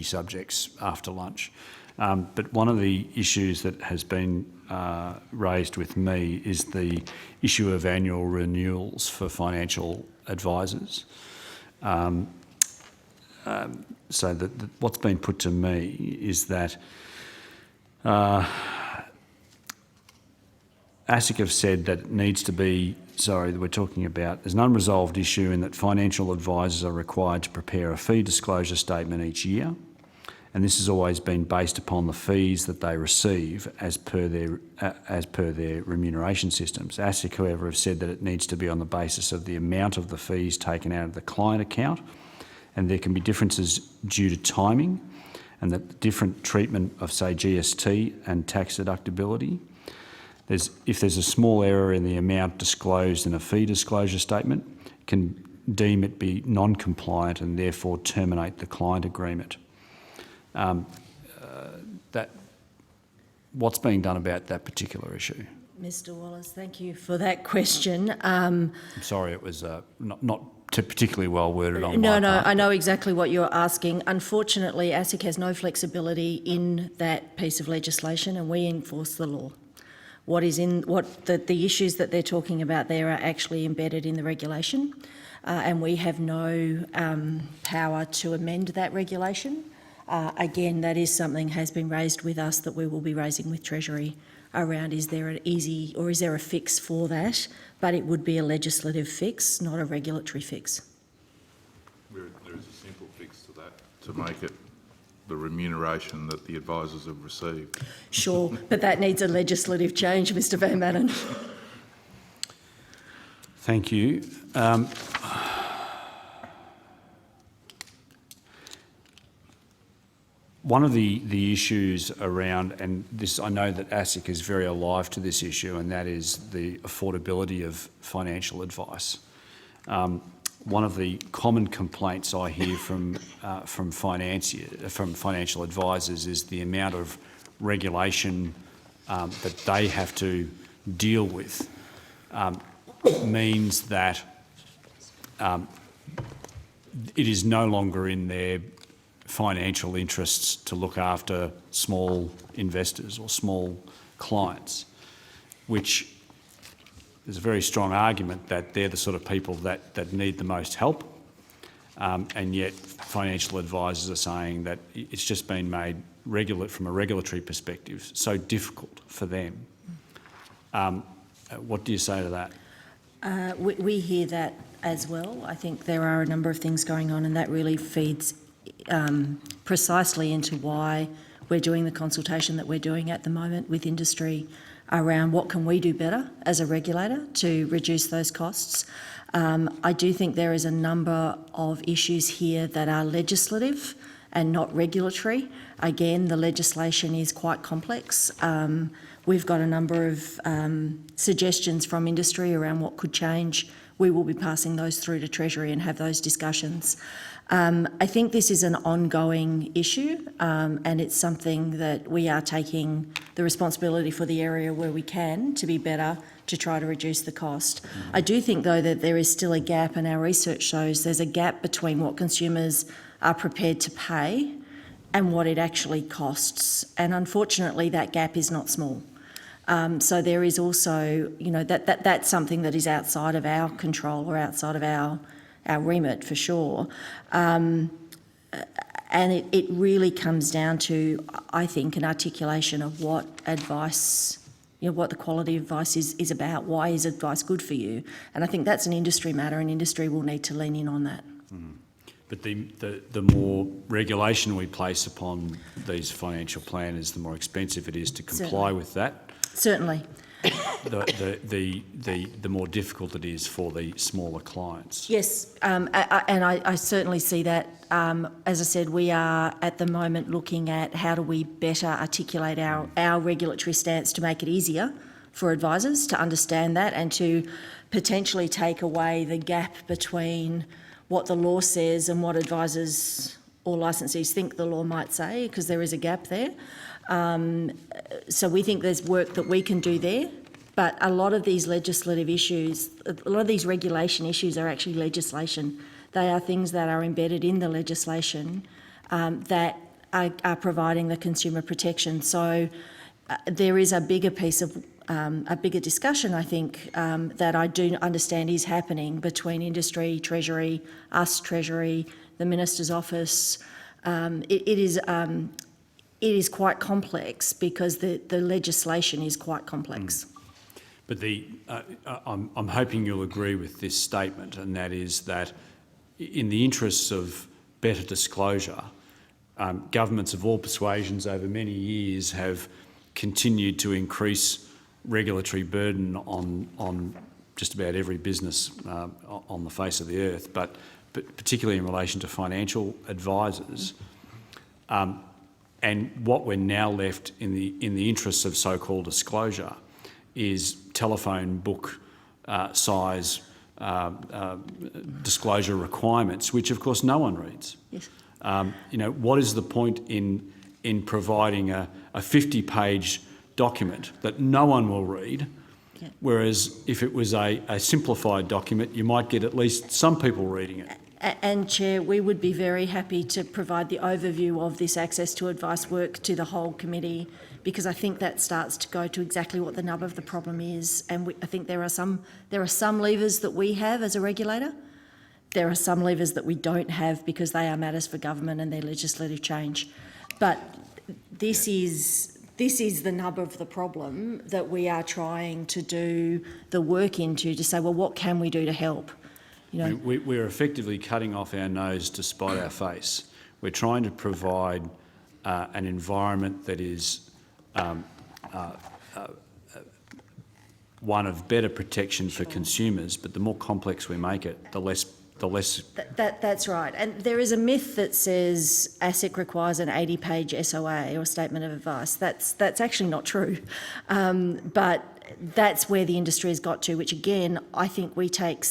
subjects after lunch. But one of the issues that has been raised with me is the issue of annual renewals for financial advisors. So what's been put to me is that ASIC have said that it needs to be, we're talking about, there's an unresolved issue in that financial advisors are required to prepare a fee disclosure statement each year, and this has always been based upon the fees that they receive as per their remuneration systems. ASIC, however, have said that it needs to be on the basis of the amount of the fees taken out of the client account, and there can be differences due to timing, and that different treatment of, say, GST and tax deductibility. If there's a small error in the amount disclosed in a fee disclosure statement, can deem it be non-compliant and therefore terminate the client agreement. What's being done about that particular issue? Mr. Wallace, thank you for that question. I'm sorry, it was not particularly well worded on my part. No, I know exactly what you're asking. Unfortunately, ASIC has no flexibility in that piece of legislation, and we enforce the law. The issues that they're talking about there are actually embedded in the regulation, and we have no power to amend that regulation. Again, that is something has been raised with us that we will be raising with Treasury around, is there a fix for that? But it would be a legislative fix, not a regulatory fix. There is a simple fix to that, to make it the remuneration that the advisors have received. Sure, but that needs a legislative change, Mr. Van Manen. Thank you. One of the issues around, and this, I know that ASIC is very alive to this issue, and that is the affordability of financial advice. One of the common complaints I hear from financial advisors is the amount of regulation that they have to deal with means that it is no longer in their financial interests to look after small investors or small clients, which there's a very strong argument that they're the sort of people that need the most help, and yet financial advisors are saying that it's just been made from a regulatory perspective so difficult for them. What do you say to that? We hear that as well. I think there are a number of things going on, and that really feeds precisely into why we're doing the consultation that we're doing at the moment with industry around what can we do better as a regulator to reduce those costs. I do think there is a number of issues here that are legislative and not regulatory. Again, the legislation is quite complex. We've got a number of suggestions from industry around what could change. We will be passing those through to Treasury and have those discussions. I think this is an ongoing issue, and it's something that we are taking the responsibility for the area where we can to be better to try to reduce the cost. I do think, though, that there is still a gap, and our research shows there's a gap between what consumers are prepared to pay and what it actually costs. And unfortunately, that gap is not small. So there is also, that's something that is outside of our control or outside of our remit for sure. And it really comes down to, I think, an articulation of what advice, what the quality of advice is about. Why is advice good for you? And I think that's an industry matter, and industry will need to lean in on that. But the more regulation we place upon these financial planners, the more expensive it is to comply with that. Certainly. The more difficult it is for the smaller clients. Yes, and I certainly see that. As I said, we are at the moment looking at how do we better articulate our regulatory stance to make it easier for advisors to understand that and to potentially take away the gap between what the law says and what advisors or licensees think the law might say, because there is a gap there. So we think there's work that we can do there, but a lot of these legislative issues, a lot of these regulation issues are actually legislation. They are things that are embedded in the legislation that are providing the consumer protection. So there is a bigger piece of a bigger discussion, I think, that I do understand is happening between industry, Treasury, us, Treasury, the Minister's Office. It is quite complex because the legislation is quite complex. But I'm hoping you'll agree with this statement, and that is that in the interests of better disclosure, governments of all persuasions over many years have continued to increase regulatory burden on just about every business on the face of the earth, but particularly in relation to financial advisors. And what we're now left in the interests of so-called disclosure is telephone book size disclosure requirements, which of course no one reads. Yes. What is the point in providing a 50-page document that no one will read, whereas if it was a simplified document, you might get at least some people reading it? And Chair, we would be very happy to provide the overview of this access to advice work to the whole committee, because I think that starts to go to exactly what the nub of the problem is. And I think there are some levers that we have as a regulator. There are some levers that we don't have because they are matters for government and their legislative change. But this is the nub of the problem that we are trying to do the work into, to say, well, what can we do to help? We're effectively cutting off our nose to spite our face. We're trying to provide an environment that is one of better protection for consumers, but the more complex we make it, the less. That's right. And there is a myth that says ASIC requires an 80-page SOA or statement of advice. That's actually not true. But that's where the industry has got to, which again, I think we take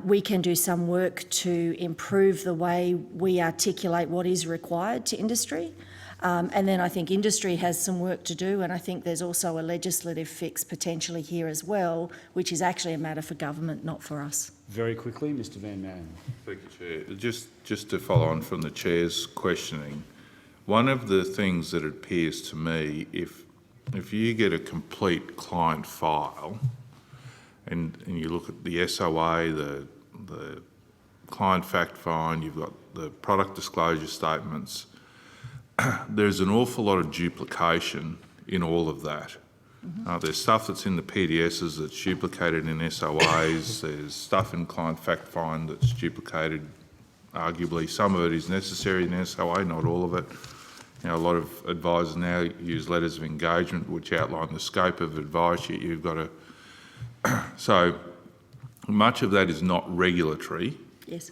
we can do some work to improve the way we articulate what is required to industry. And then I think industry has some work to do, and I think there's also a legislative fix potentially here as well, which is actually a matter for government, not for us. Very quickly, Mr Van Manen. Thank you, Chair. Just to follow on from the Chair's questioning, one of the things that appears to me, if you get a complete client file and you look at the SOA, the client fact find, you've got the product disclosure statements, there's an awful lot of duplication in all of that. There's stuff that's in the PDSs that's duplicated in SOAs, there's stuff in client fact find that's duplicated. Arguably, some of it is necessary in SOA, not all of it. A lot of advisors now use letters of engagement which outline the scope of advice you've got to... So much of that is not regulatory. Yes.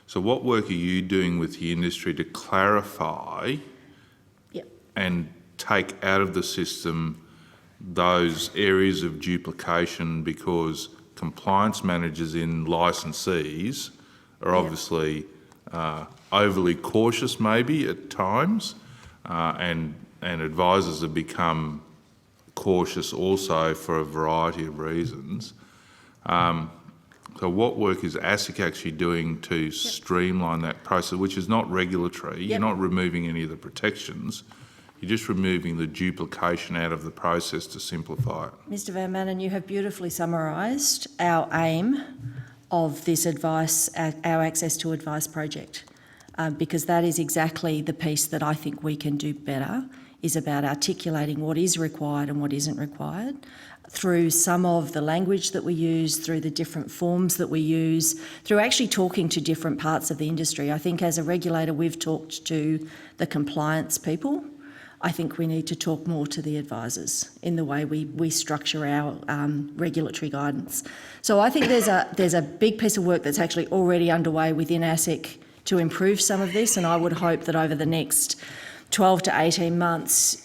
So what work are you doing with the industry to clarify and take out of the system those areas of duplication, because compliance managers in licensees are obviously overly cautious maybe at times, and advisors have become cautious also for a variety of reasons. So what work is ASIC actually doing to streamline that process, which is not regulatory? You're not removing any of the protections. You're just removing the duplication out of the process to simplify it. Mr Van Manen, you have beautifully summarised our aim of this advice, our Access to Advice project, because that is exactly the piece that I think we can do better, is about articulating what is required and what isn't required through some of the language that we use, through the different forms that we use, through actually talking to different parts of the industry. I think as a regulator, we've talked to the compliance people. I think we need to talk more to the advisors in the way we structure our regulatory guidance. So I think there's a big piece of work that's actually already underway within ASIC to improve some of this, and I would hope that over the next 12 to 18 months,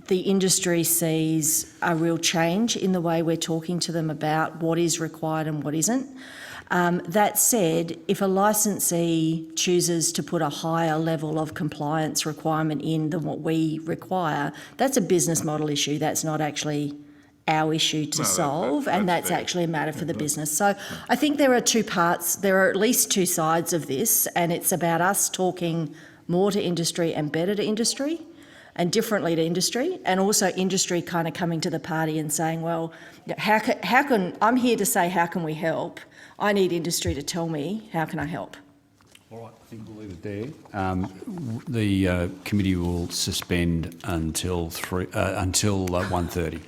the industry sees a real change in the way we're talking to them about what is required and what isn't. That said, if a licensee chooses to put a higher level of compliance requirement in than what we require, that's a business model issue. That's not actually our issue to solve, and that's fair. actually a matter for the business. So I think there are two parts, there are at least two sides of this, and it's about us talking more to industry and better to industry and differently to industry, and also industry kind of coming to the party and saying, well, how can I'm here to say, how can we help? I need industry to tell me, how can I help? All right, I think we'll leave it there. The committee will suspend until 1:30.